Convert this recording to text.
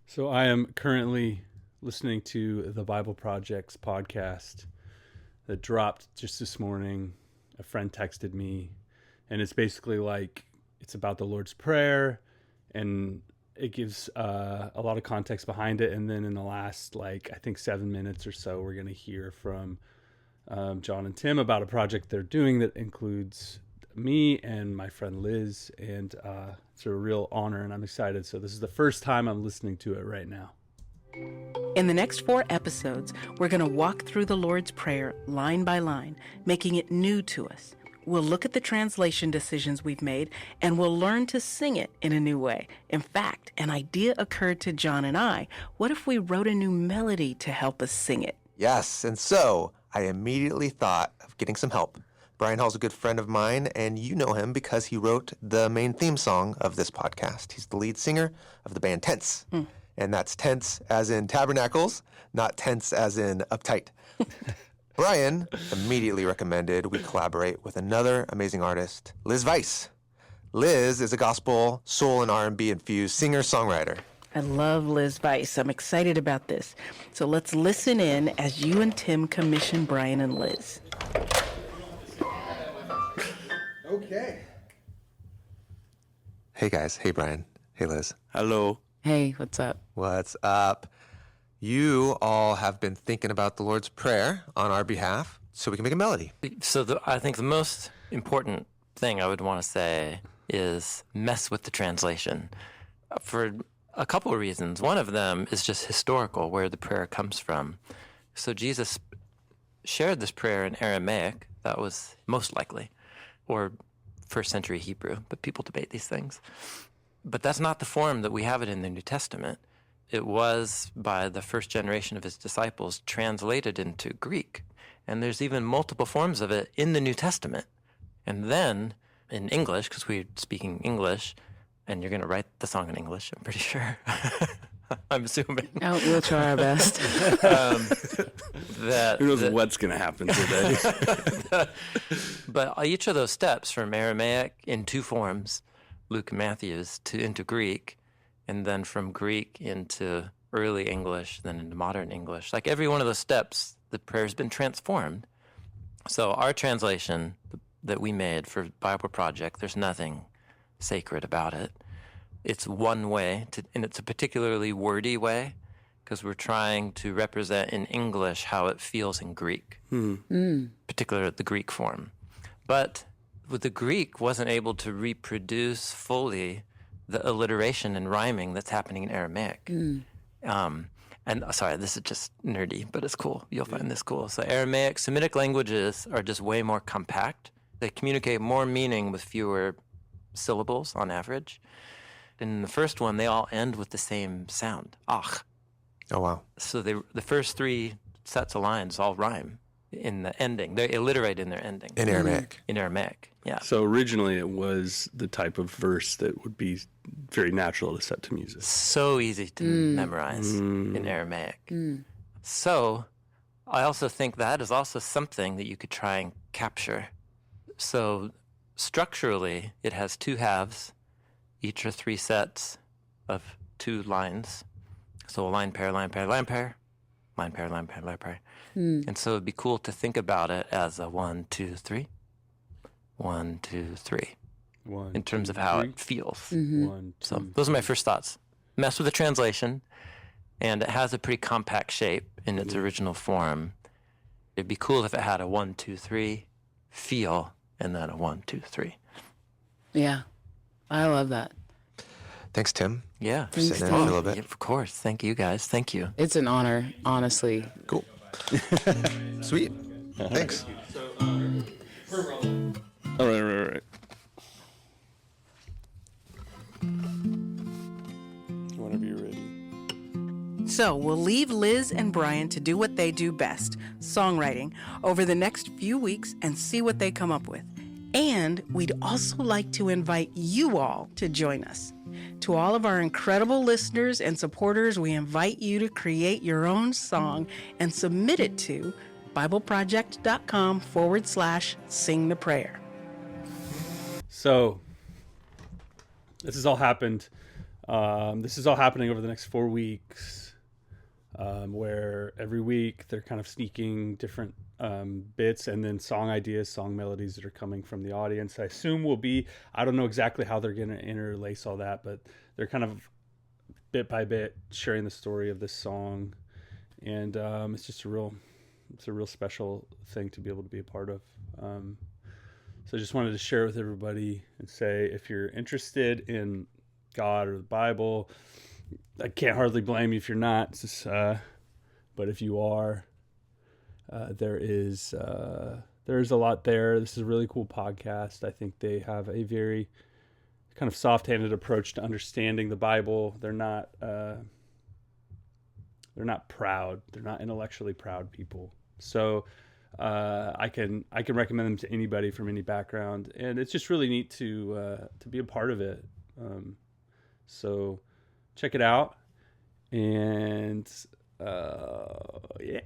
So I am currently listening to the Bible Project's podcast that dropped just this morning. A friend texted me, and it's basically like it's about the Lord's Prayer, and it gives a lot of context behind it. And then in the last, I think 7 minutes or so, we're going to hear from John and Tim about a project they're doing that includes me and my friend Liz, and it's a real honor, and I'm excited. So this is the first time I'm listening to it right now. In the next 4 episodes, we're going to walk through the Lord's Prayer line by line, making it new to us. We'll look at the translation decisions we've made, and we'll learn to sing it in a new way. In fact, an idea occurred to John and I. What if we wrote a new melody to help us sing it? Yes, and so I immediately thought of getting some help. Brian Hall's a good friend of mine, and you know him because he wrote the main theme song of this podcast. He's the lead singer of the band Tense. And that's tense as in tabernacles, not tense as in uptight. Brian immediately recommended we collaborate with another amazing artist, Liz Weiss. Liz is a gospel, soul, and R&B infused singer-songwriter. I love Liz Weiss. I'm excited about this. So let's listen in as you and Tim commission Brian and Liz. Okay. Hey guys. Hey Brian. Hey Liz. Hello. Hey, what's up? What's up? You all have been thinking about the Lord's Prayer on our behalf so we can make a melody. So I think the most important thing I would want to say is mess with the translation for a couple of reasons. One of them is just historical, where the prayer comes from. So Jesus shared this prayer in Aramaic, that was most likely, or first century Hebrew, but people debate these things. But that's not the form that we have it in the New Testament. It was, by the first generation of his disciples, translated into Greek. And there's even multiple forms of it in the New Testament. And then in English, because we're speaking English, and you're going to write the song in English, I'm pretty sure. I'm assuming. Oh, we'll try our best. Who knows what's going to happen today? But each of those steps from Aramaic in 2 forms, Luke and Matthew's, into Greek, and then from Greek into early English, then into modern English. Like every one of those steps, the prayer's been transformed. So our translation that we made for Bible Project, there's nothing sacred about it. It's one way, and it's a particularly wordy way, because we're trying to represent in English how it feels in Greek, particularly the Greek form. But with the Greek wasn't able to reproduce fully the alliteration and rhyming that's happening in Aramaic. And sorry, this is just nerdy, but it's cool. You'll find this cool. So Aramaic, Semitic languages are just way more compact. They communicate more meaning with fewer syllables on average. In the first one, they all end with the same sound, ach. Oh, wow. So the first 3 sets of lines all rhyme in the ending. They alliterate in their ending. In Aramaic. In Aramaic, yeah. So originally it was the type of verse that would be very natural to set to music. So easy to memorize in Aramaic. So I also think that is also something that you could try and capture. So structurally, it has 2 halves. Each are 3 sets of 2 lines. So a line pair, line pair, line pair, line pair, line pair, line pair. And so it'd be cool to think about it as a 1, 2, 3, 1, 2, 3, in terms of how it feels. 1, 2, So those are my first thoughts. Mess with the translation, and it has a pretty compact shape in its original form. It'd be cool if it had a 1, 2, 3 feel, and then a 1, 2, 3. Yeah, I love that. Thanks, Tim. Yeah. For sitting in for a little bit. Yeah, of course. Thank you, guys. Thank you. It's an honor, honestly. Cool. Sweet. Thanks. All right. Whenever you're ready. So we'll leave Liz and Brian to do what they do best, songwriting, over the next few weeks and see what they come up with. And we'd also like to invite you all to join us. To all of our incredible listeners and supporters, we invite you to create your own song and submit it to BibleProject.com/sing the prayer. So this has all happened This is all happening over the next 4 weeks, where every week they're kind of sneaking different bits and then song ideas, song melodies that are coming from the audience. I assume will be, I don't know exactly how they're going to interlace all that, but they're kind of bit by bit sharing the story of this song. And it's just a real special thing to be able to be a part of. So I just wanted to share with everybody and say, if you're interested in God or the Bible, I can't hardly blame you if you're not. It's just, but if you are, there is a lot there. This is a really cool podcast. I think they have a very kind of soft-handed approach to understanding the Bible. They're not proud. They're not intellectually proud people. So I can recommend them to anybody from any background, and it's just really neat to be a part of it. So check it out, and yeah.